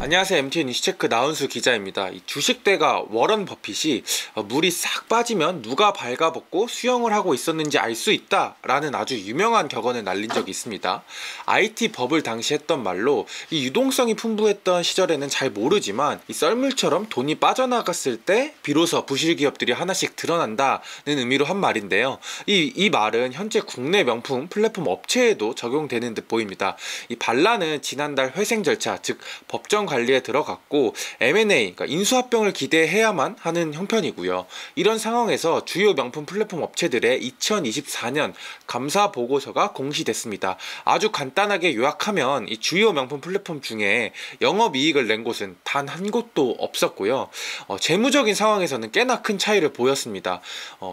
안녕하세요. MT 뉴스체크 나은수 기자입니다. 이 주식대가 워런 버핏이 물이 싹 빠지면 누가 발가벗고 수영을 하고 있었는지 알 수 있다 라는 아주 유명한 격언을 날린 적이 있습니다. IT 버블 당시 했던 말로 이 유동성이 풍부했던 시절에는 잘 모르지만 이 썰물처럼 돈이 빠져나갔을 때 비로소 부실 기업들이 하나씩 드러난다는 의미로 한 말인데요. 이 말은 현재 국내 명품 플랫폼 업체에도 적용되는 듯 보입니다. 이 반란은 지난달 회생 절차, 즉 법정 관리에 들어갔고 M&A, 그러니까 인수합병을 기대해야만 하는 형편이고요. 이런 상황에서 주요 명품 플랫폼 업체들의 2024년 감사 보고서가 공시됐습니다. 아주 간단하게 요약하면 이 주요 명품 플랫폼 중에 영업이익을 낸 곳은 단 한 곳도 없었고요. 재무적인 상황에서는 꽤나 큰 차이를 보였습니다.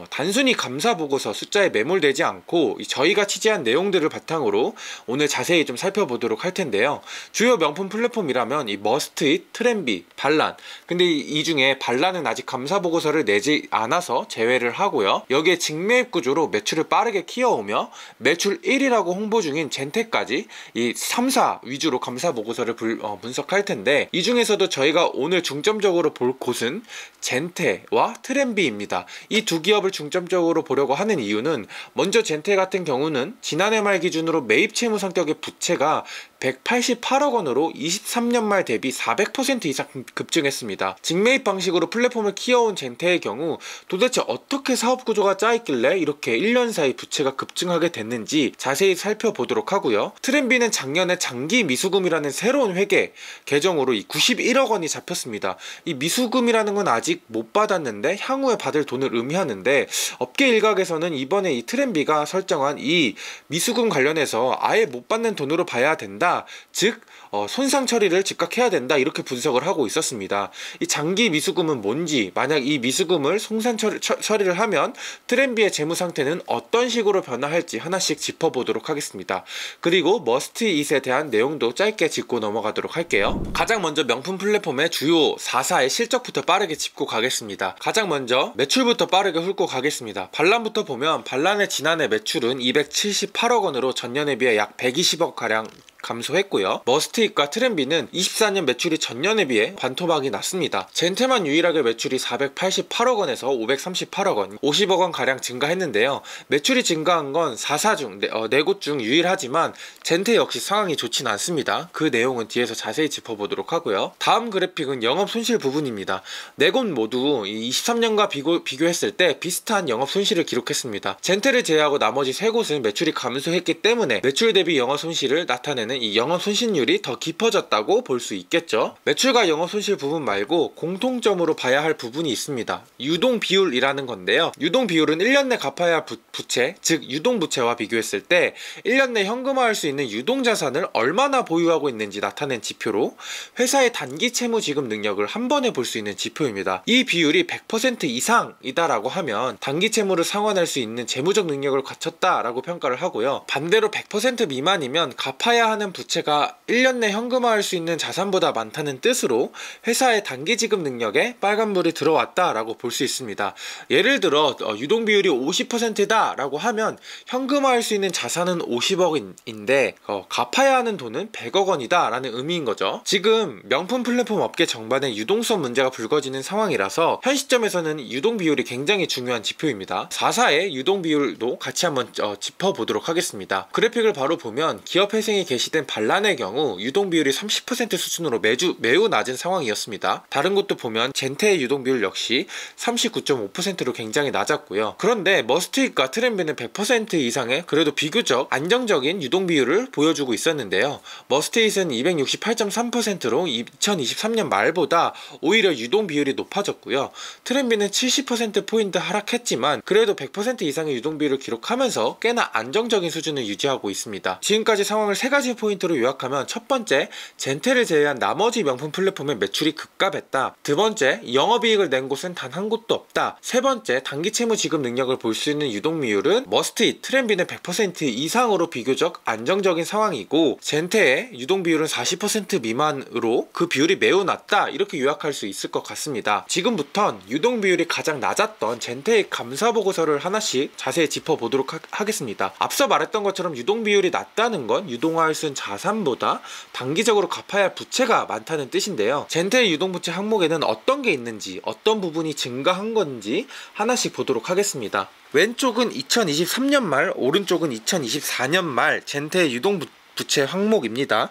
단순히 감사 보고서 숫자에 매몰되지 않고 저희가 취재한 내용들을 바탕으로 오늘 자세히 좀 살펴보도록 할 텐데요. 주요 명품 플랫폼이라면 이 머스트잇, 트렌비, 반란. 근데 이 중에 반란은 아직 감사 보고서를 내지 않아서 제외를 하고요. 여기에 직매입 구조로 매출을 빠르게 키워오며 매출 1위라고 홍보 중인 젠테까지 이 3사 위주로 감사 보고서를 분석할 텐데, 이 중에서도 저희가 오늘 중점적으로 볼 곳은 젠테와 트렌비입니다. 이 두 기업을 중점적으로 보려고 하는 이유는, 먼저 젠테 같은 경우는 지난해 말 기준으로 매입 채무 성격의 부채가 188억 원으로 23년 말 대비 400% 이상 급증했습니다. 직매입 방식으로 플랫폼을 키워온 젠테의 경우 도대체 어떻게 사업 구조가 짜있길래 이렇게 1년 사이 부채가 급증하게 됐는지 자세히 살펴보도록 하고요. 트렌비는 작년에 장기 미수금이라는 새로운 회계 개정으로 이 91억 원이 잡혔습니다. 이 미수금이라는 건 아직 못 받았는데 향후에 받을 돈을 의미하는데, 업계 일각에서는 이번에 이 트렌비가 설정한 이 미수금 관련해서 아예 못 받는 돈으로 봐야 된다, 즉 손상 처리를 즉각 해야 된다, 이렇게 분석을 하고 있었습니다. 이 장기 미수금은 뭔지, 만약 이 미수금을 손상 처리를 하면 트렌비의 재무 상태는 어떤 식으로 변화할지 하나씩 짚어보도록 하겠습니다. 그리고 머스트잇에 대한 내용도 짧게 짚고 넘어가도록 할게요. 가장 먼저 명품 플랫폼의 주요 4사의 실적부터 빠르게 짚고 가겠습니다. 가장 먼저 매출부터 빠르게 훑고 가겠습니다. 반란부터 보면, 반란의 지난해 매출은 278억 원으로 전년에 비해 약 120억 가량 감소했고요. 머스트잇과 트렌비는 24년 매출이 전년에 비해 반토막이 났습니다. 젠테만 유일하게 매출이 488억 원에서 538억 원, 50억 원 가량 증가했는데요. 매출이 증가한 건 4사 중 4곳 중 유일하지만 젠테 역시 상황이 좋진 않습니다. 그 내용은 뒤에서 자세히 짚어보도록 하고요. 다음 그래픽은 영업 손실 부분입니다. 4곳 모두 23년과 비교했을 때 비슷한 영업 손실을 기록했습니다. 젠테를 제외하고 나머지 3곳은 매출이 감소했기 때문에 매출 대비 영업 손실을 나타내는 이 영업 손실률이 더 깊어졌다고 볼 수 있겠죠. 매출과 영업 손실 부분 말고 공통점으로 봐야 할 부분이 있습니다. 유동 비율이라는 건데요. 유동 비율은 1년 내 갚아야 할 부채, 즉 유동 부채와 비교했을 때 1년 내 현금화할 수 있는 유동 자산을 얼마나 보유하고 있는지 나타낸 지표로, 회사의 단기 채무 지급 능력을 한 번에 볼 수 있는 지표입니다. 이 비율이 100% 이상이다라고 하면 단기 채무를 상환할 수 있는 재무적 능력을 갖췄다라고 평가를 하고요. 반대로 100% 미만이면 갚아야 하는 부채가 1년 내 현금화할 수 있는 자산보다 많다는 뜻으로 회사의 단기 지급 능력에 빨간불이 들어왔다라고 볼 수 있습니다. 예를 들어 유동 비율이 50%다 라고 하면 현금화할 수 있는 자산은 50억인데 갚아야 하는 돈은 100억 원이다 라는 의미인 거죠. 지금 명품 플랫폼 업계 전반에 유동성 문제가 불거지는 상황이라서 현 시점에서는 유동 비율이 굉장히 중요한 지표입니다. 4사의 유동 비율도 같이 한번 짚어보도록 하겠습니다. 그래픽을 바로 보면 기업 회생이 게시된 반란의 경우 유동 비율이 30% 수준으로 매우 낮은 상황이었습니다. 다른 곳도 보면 젠테의 유동 비율 역시 39.5%로 굉장히 낮았고요. 그런데 머스트잇과 트렌비는 100% 이상의 그래도 비교적 안정적인 유동 비율을 보여주고 있었는데요. 머스트잇은 268.3%로 2023년 말보다 오히려 유동 비율이 높아졌고요. 트렌비는 70%포인트 하락했지만 그래도 100% 이상의 유동 비율을 기록하면서 꽤나 안정적인 수준을 유지하고 있습니다. 지금까지 상황을 3가지 포인트로 요약하면, 첫 번째, 젠테를 제외한 나머지 명품 플랫폼의 매출이 급감했다. 두 번째, 영업이익을 낸 곳은 단 한 곳도 없다. 세 번째, 단기 채무 지급 능력을 볼 수 있는 유동비율은 머스트잇, 트렌비는 100% 이상으로 비교적 안정적인 상황이고, 젠테의 유동비율은 40% 미만으로 그 비율이 매우 낮다, 이렇게 요약할 수 있을 것 같습니다. 지금부턴 유동비율이 가장 낮았던 젠테의 감사보고서를 하나씩 자세히 짚어보도록 하겠습니다. 앞서 말했던 것처럼 유동비율이 낮다는 건 유동화할 수 단순 자산보다 단기적으로 갚아야 할 부채가 많다는 뜻인데요. 젠테의 유동부채 항목에는 어떤 게 있는지, 어떤 부분이 증가한 건지 하나씩 보도록 하겠습니다. 왼쪽은 2023년 말, 오른쪽은 2024년 말 젠테의 유동부채 항목입니다.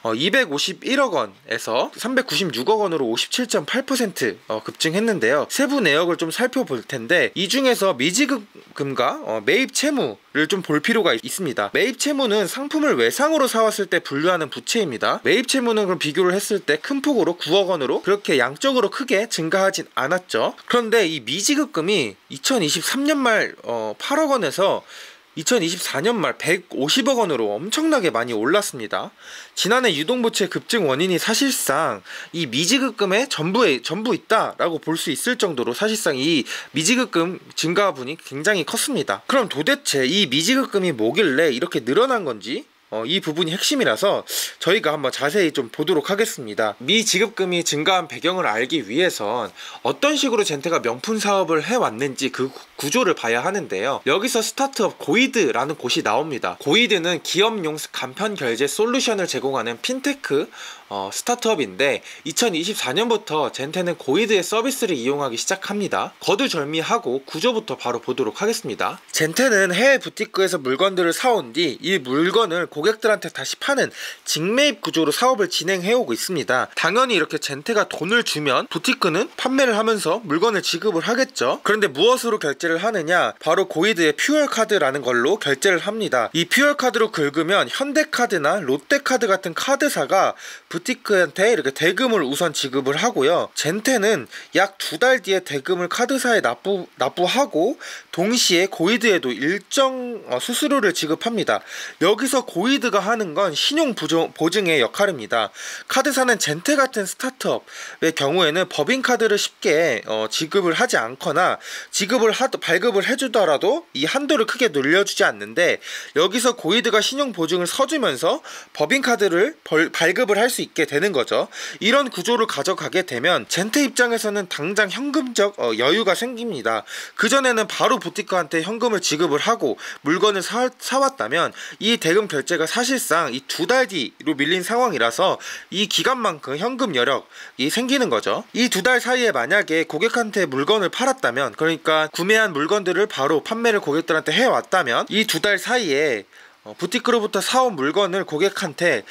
251억 원에서 396억 원으로 57.8% 급증했는데요. 세부 내역을 좀 살펴볼 텐데, 이 중에서 미지급금과 매입 채무를 좀 볼 필요가 있습니다. 매입 채무는 상품을 외상으로 사왔을 때 분류하는 부채입니다. 매입 채무는 그럼 비교를 했을 때 큰 폭으로 9억 원으로 그렇게 양적으로 크게 증가하진 않았죠. 그런데 이 미지급금이 2023년 말 8억 원에서 2024년 말 150억 원으로 엄청나게 많이 올랐습니다. 지난해 유동부채 급증 원인이 사실상 이 미지급금의 전부 있다라고 볼 수 있을 정도로 사실상 이 미지급금 증가분이 굉장히 컸습니다. 그럼 도대체 이 미지급금이 뭐길래 이렇게 늘어난 건지, 이 부분이 핵심이라서 저희가 한번 자세히 좀 보도록 하겠습니다. 미지급금이 증가한 배경을 알기 위해선 어떤 식으로 젠테가 명품 사업을 해왔는지 그 구조를 봐야 하는데요. 여기서 스타트업 고이드라는 곳이 나옵니다. 고이드는 기업용 간편 결제 솔루션을 제공하는 핀테크 스타트업인데, 2024년부터 젠테는 고이드의 서비스를 이용하기 시작합니다. 거두절미하고 구조부터 바로 보도록 하겠습니다. 젠테는 해외 부티크에서 물건들을 사온 뒤 이 물건을 고객들한테 다시 파는 직매입 구조로 사업을 진행해오고 있습니다. 당연히 이렇게 젠테가 돈을 주면 부티크는 판매를 하면서 물건을 지급을 하겠죠. 그런데 무엇으로 결제를 하느냐, 바로 고이드의 퓨얼카드라는 걸로 결제를 합니다. 이 퓨얼카드로 긁으면 현대카드나 롯데카드 같은 카드사가 부티크한테 이렇게 대금을 우선 지급을 하고요. 젠테는 약 2달 뒤에 대금을 카드사에 납부하고 동시에 고이드에도 일정 수수료를 지급합니다. 여기서 고이드가 하는 건 신용 보증의 역할입니다. 카드사는 젠테 같은 스타트업의 경우에는 법인카드를 쉽게 지급을 하지 않거나 발급을 해주더라도 이 한도를 크게 늘려주지 않는데, 여기서 고이드가 신용 보증을 서주면서 법인카드를 발급을 할 수 있게 되는 거죠. 이런 구조를 가져가게 되면 젠테 입장에서는 당장 현금적 여유가 생깁니다. 그전에는 바로 부티크한테 현금을 지급을 하고 물건을 사왔다면 이 대금 결제가 사실상 이 2달 뒤로 밀린 상황이라서 이 기간만큼 현금 여력이 생기는 거죠. 이 2달 사이에 만약에 고객한테 물건을 팔았다면, 그러니까 구매한 물건들을 바로 판매를 고객들한테 해왔다면, 이 2달 사이에 부티크로부터 사온 물건을 고객한테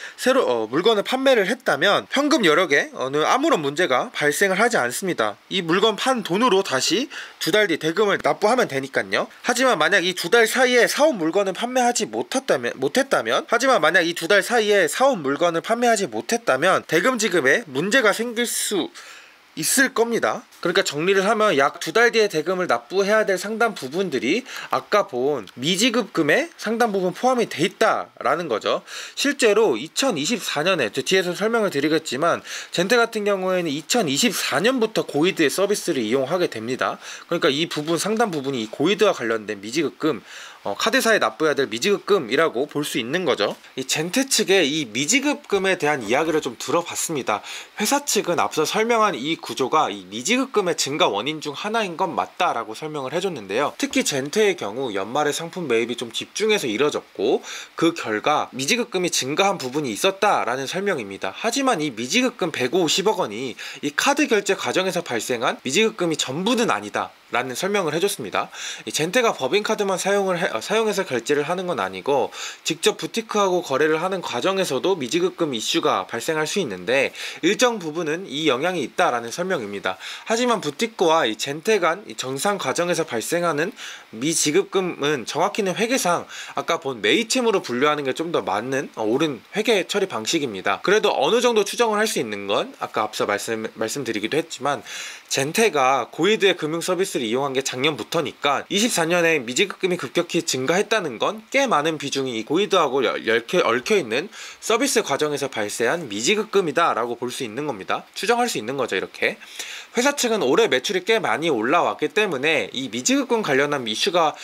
물건을 판매를 했다면 현금 여력에 아무런 문제가 발생을 하지 않습니다. 이 물건 판 돈으로 다시 2달 뒤 대금을 납부하면 되니까요. 하지만 만약 이 2달 사이에 사온 물건을 판매하지 못했다면 대금 지급에 문제가 생길 수 있을 겁니다. 그러니까 정리를 하면 약 2달 뒤에 대금을 납부해야 될 상당 부분들이 아까 본 미지급금에 상당 부분 포함이 돼 있다라는 거죠. 실제로 2024년에 뒤에서 설명을 드리겠지만 젠테 같은 경우에는 2024년부터 고이드의 서비스를 이용하게 됩니다. 그러니까 이 부분 상당 부분이 이 고이드와 관련된 미지급금, 카드사에 납부해야 될 미지급금이라고 볼 수 있는 거죠. 이 젠테 측의 이 미지급금에 대한 이야기를 좀 들어봤습니다. 회사 측은 앞서 설명한 이 구조가 이 미지급금의 증가 원인 중 하나인 건 맞다라고 설명을 해줬는데요. 특히 젠테의 경우 연말에 상품 매입이 좀 집중해서 이뤄졌고 그 결과 미지급금이 증가한 부분이 있었다라는 설명입니다. 하지만 이 미지급금 150억 원이 이 카드 결제 과정에서 발생한 미지급금이 전부는 아니다 라는 설명을 해줬습니다. 이 젠테가 법인카드만 사용해서 결제를 하는 건 아니고 직접 부티크하고 거래를 하는 과정에서도 미지급금 이슈가 발생할 수 있는데 일정 부분은 이 영향이 있다라는 설명입니다. 하지만 부티크와 이 젠테 간 정상 과정에서 발생하는 미지급금은 정확히는 회계상 아까 본 매입채무로 분류하는 게 좀 더 맞는 옳은 회계 처리 방식입니다. 그래도 어느 정도 추정을 할 수 있는 건 아까 앞서 말씀드리기도 했지만 젠테가 고이드의 금융 서비스를 이용한 게 작년부터니까 24년에 미지급금이 급격히 증가했다는 건 꽤 많은 비중이 이 고이드하고 얽혀있는 서비스 과정에서 발생한 미지급금이다 라고 볼 수 있는 겁니다. 추정할 수 있는 거죠. 이렇게 회사 측은 올해 매출이 꽤 많이 올라왔기 때문에 이 미지급금 관련한 이슈가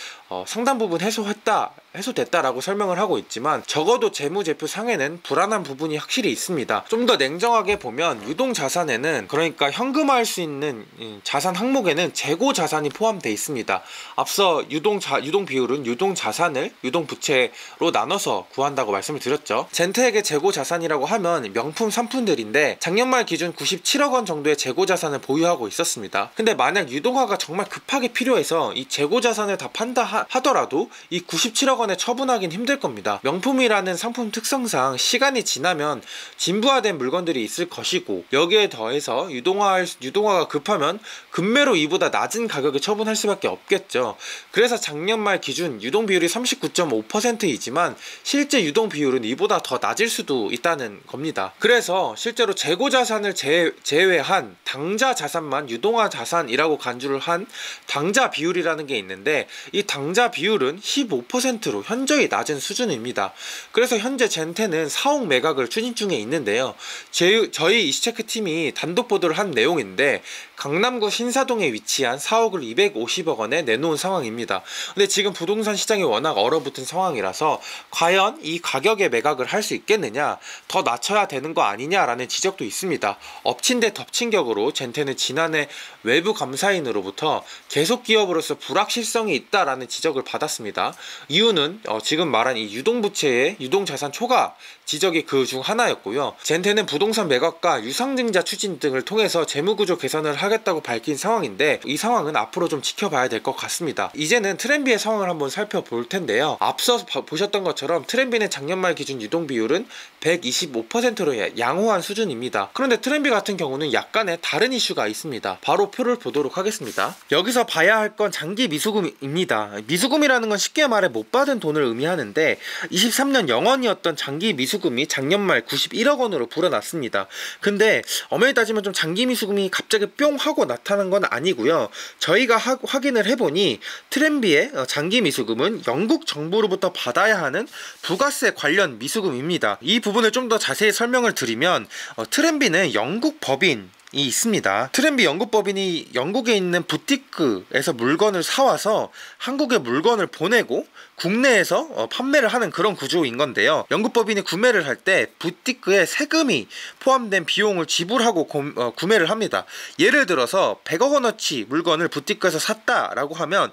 상당 부분 해소됐다라고 설명을 하고 있지만 적어도 재무제표 상에는 불안한 부분이 확실히 있습니다. 좀 더 냉정하게 보면 유동자산에는, 그러니까 현금화할 수 있는 자산 항목에는 재고자산이 포함되어 있습니다. 앞서 유동 비율은 유동자산을 유동부채로 나눠서 구한다고 말씀을 드렸죠. 젠테에게 재고자산이라고 하면 명품 상품들인데 작년 말 기준 97억 원 정도의 재고자산을 보유하고 있었습니다. 근데 만약 유동화가 정말 급하게 필요해서 이 재고자산을 다 판다 하더라도 이 97억 원에 처분하긴 힘들 겁니다. 명품이라는 상품 특성상 시간이 지나면 진부화된 물건들이 있을 것이고, 여기에 더해서 유동화가 급하면 급매로 이보다 낮은 가격에 처분할 수밖에 없겠죠. 그래서 작년 말 기준 유동 비율이 39.5%이지만 실제 유동 비율은 이보다 더 낮을 수도 있다는 겁니다. 그래서 실제로 재고자산을 제외한 당좌 자산만 유동화 자산이라고 간주를 한 당좌 비율이라는 게 있는데, 이 당좌 비율은 15%로 현저히 낮은 수준입니다. 그래서 현재 젠테는 사옥 매각을 추진 중에 있는데요. 저희 이슈체크 팀이 단독 보도를 한 내용인데, 강남구 신사동에 위치한 사옥을 250억 원에 내놓은 상황입니다. 근데 지금 부동산 시장이 워낙 얼어붙은 상황이라서 과연 이 가격에 매각을 할 수 있겠느냐, 더 낮춰야 되는 거 아니냐라는 지적도 있습니다. 엎친 데 덮친 격으로 젠테는 지난해 외부 감사인으로부터 계속 기업으로서 불확실성이 있다라는 지적을 받았습니다. 이유는 지금 말한 이 유동부채의 유동자산 초과 지적이 그 중 하나였고요. 젠테는 부동산 매각과 유상증자 추진 등을 통해서 재무구조 개선을 하겠다고 밝힌 상황인데, 이 상황은 앞으로 좀 지켜봐야 될 것 같습니다. 이제는 트렌비의 상황을 한번 살펴볼 텐데요. 앞서 보셨던 것처럼 트렌비는 작년 말 기준 유동 비율은 125%로 양호한 수준입니다. 그런데 트렌비 같은 경우는 약간의 다른 이슈가 있습니다. 바로 표를 보도록 하겠습니다. 여기서 봐야 할 건 장기 미수금입니다. 미수금이라는 건 쉽게 말해 못 받은 돈을 의미하는데, 23년 0원이었던 장기 미수금이 작년 말 91억 원으로 불어났습니다. 근데 엄연히 따지면 좀 장기 미수금이 갑자기 뿅 하고 나타난 건 아니고요. 저희가 확인을 해보니 트렌비의 장기 미수금은 영국 정부로부터 받아야 하는 부가세 관련 미수금입니다. 이 부분을 좀 더 자세히 설명을 드리면, 트렌비는 영국 법인 이 있습니다. 트렌비 영국 법인이 영국에 있는 부티크에서 물건을 사와서 한국에 물건을 보내고 국내에서 판매를 하는 그런 구조인 건데요. 영국 법인이 구매를 할 때 부티크에 세금이 포함된 비용을 지불하고 구매를 합니다. 예를 들어서 100억 원어치 물건을 부티크에서 샀다라고 하면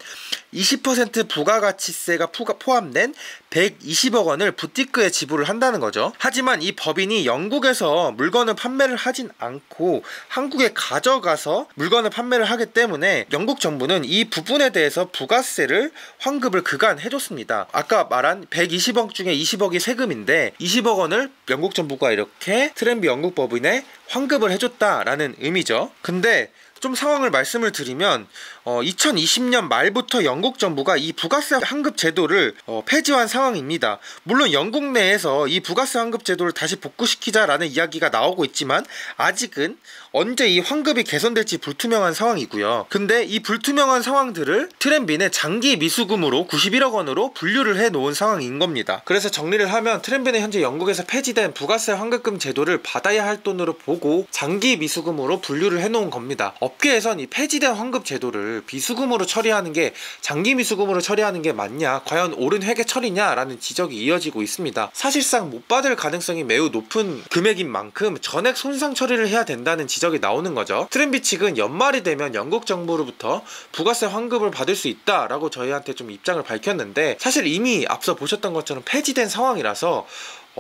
20% 부가가치세가 포함된 120억 원을 부티크에 지불을 한다는 거죠. 하지만 이 법인이 영국에서 물건을 판매를 하진 않고 한국에 가져가서 물건을 판매를 하기 때문에 영국 정부는 이 부분에 대해서 부가세를 환급을 그간 해줬습니다. 아까 말한 120억 중에 20억이 세금인데 20억 원을 영국 정부가 이렇게 트렌비 영국 법인에 환급을 해줬다라는 의미죠. 근데 좀 상황을 말씀을 드리면 2020년 말부터 영국 정부가 이 부가세 환급 제도를 폐지한 상황입니다. 물론 영국 내에서 이 부가세 환급 제도를 다시 복구시키자라는 이야기가 나오고 있지만 아직은 언제 이 환급이 개선될지 불투명한 상황이고요. 근데 이 불투명한 상황들을 트렌비는 장기 미수금으로 91억 원으로 분류를 해 놓은 상황인 겁니다. 그래서 정리를 하면 트렌비는 현재 영국에서 폐지된 부가세 환급금 제도를 받아야 할 돈으로 보고 장기 미수금으로 분류를 해 놓은 겁니다. 업계에선 이 폐지된 환급 제도를 비수금으로 처리하는 게 장기 미수금으로 처리하는 게 맞냐, 과연 옳은 회계 처리냐라는 지적이 이어지고 있습니다. 사실상 못 받을 가능성이 매우 높은 금액인 만큼 전액 손상 처리를 해야 된다는 지적이 나오는 거죠. 트렌비 측은 연말이 되면 영국 정부로부터 부가세 환급을 받을 수 있다라고 저희한테 좀 입장을 밝혔는데, 사실 이미 앞서 보셨던 것처럼 폐지된 상황이라서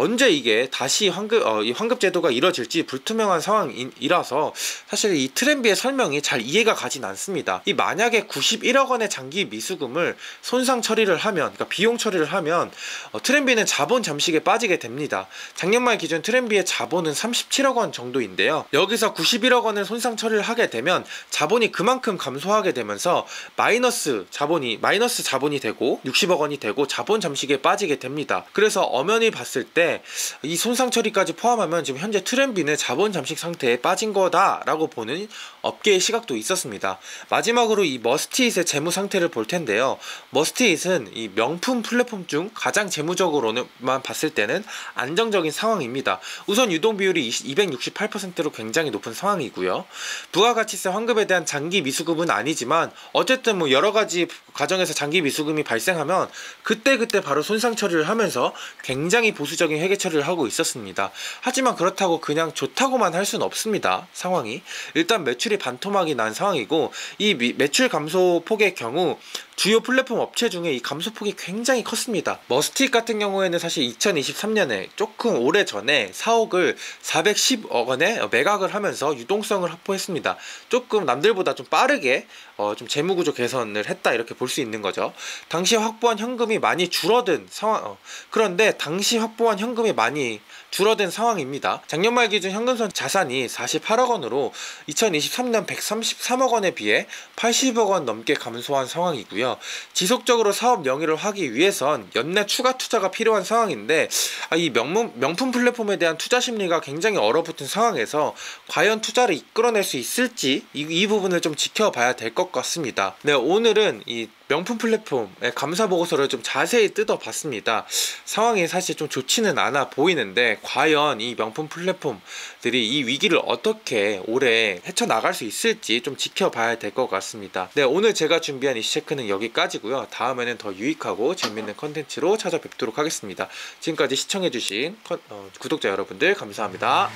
언제 이게 다시 이 환급 제도가 이뤄질지 불투명한 상황이라서 사실 이 트렌비의 설명이 잘 이해가 가진 않습니다. 이 만약에 91억 원의 장기 미수금을 손상 처리를 하면, 그러니까 비용 처리를 하면 트렌비는 자본 잠식에 빠지게 됩니다. 작년 말 기준 트렌비의 자본은 37억 원 정도인데요. 여기서 91억 원을 손상 처리를 하게 되면 자본이 그만큼 감소하게 되면서 마이너스 자본이 되고 60억 원이 되고 자본 잠식에 빠지게 됩니다. 그래서 엄연히 봤을 때 있었는데 이 손상 처리까지 포함하면 지금 현재 트렌비는 자본 잠식 상태에 빠진 거다라고 보는 업계의 시각도 있었습니다. 마지막으로 이 머스티잇의 재무 상태를 볼 텐데요. 머스티잇은 이 명품 플랫폼 중 가장 재무적으로만 봤을 때는 안정적인 상황입니다. 우선 유동 비율이 268%로 굉장히 높은 상황이고요. 부가가치세 환급에 대한 장기 미수급은 아니지만 어쨌든 뭐 여러 가지 과정에서 장기 미수금이 발생하면 그때 바로 손상 처리를 하면서 굉장히 보수적인 회계 처리를 하고 있었습니다. 하지만 그렇다고 그냥 좋다고만 할 수는 없습니다. 상황이 일단 매출이 반토막이 난 상황이고, 이 매출 감소폭의 경우 주요 플랫폼 업체 중에 이 감소폭이 굉장히 컸습니다. 머스티잇 같은 경우에는 사실 2023년에 조금 오래전에 사옥을 410억 원에 매각을 하면서 유동성을 확보했습니다. 조금 남들보다 좀 빠르게 좀 재무구조 개선을 했다, 이렇게 볼 수 있는 거죠. 당시 확보한 현금이 많이 줄어든 상황, 그런데 당시 확보한 현금이 많이 줄어든 상황입니다. 작년 말 기준 현금성 자산이 48억 원으로 2023년 133억 원에 비해 80억 원 넘게 감소한 상황이고요. 지속적으로 사업 영위를 하기 위해선 연내 추가 투자가 필요한 상황인데, 이 명품 플랫폼에 대한 투자 심리가 굉장히 얼어붙은 상황에서 과연 투자를 이끌어낼 수 있을지 이 부분을 좀 지켜봐야 될 것 같습니다. 네, 오늘은 이 명품 플랫폼의 감사 보고서를 좀 자세히 뜯어봤습니다. 상황이 사실 좀 좋지는 않아 보이는데 과연 이 명품 플랫폼들이 이 위기를 어떻게 오래 헤쳐나갈 수 있을지 좀 지켜봐야 될 것 같습니다. 네, 오늘 제가 준비한 이슈체크는 여기까지고요. 다음에는 더 유익하고 재밌는 컨텐츠로 찾아뵙도록 하겠습니다. 지금까지 시청해주신 구독자 여러분들 감사합니다.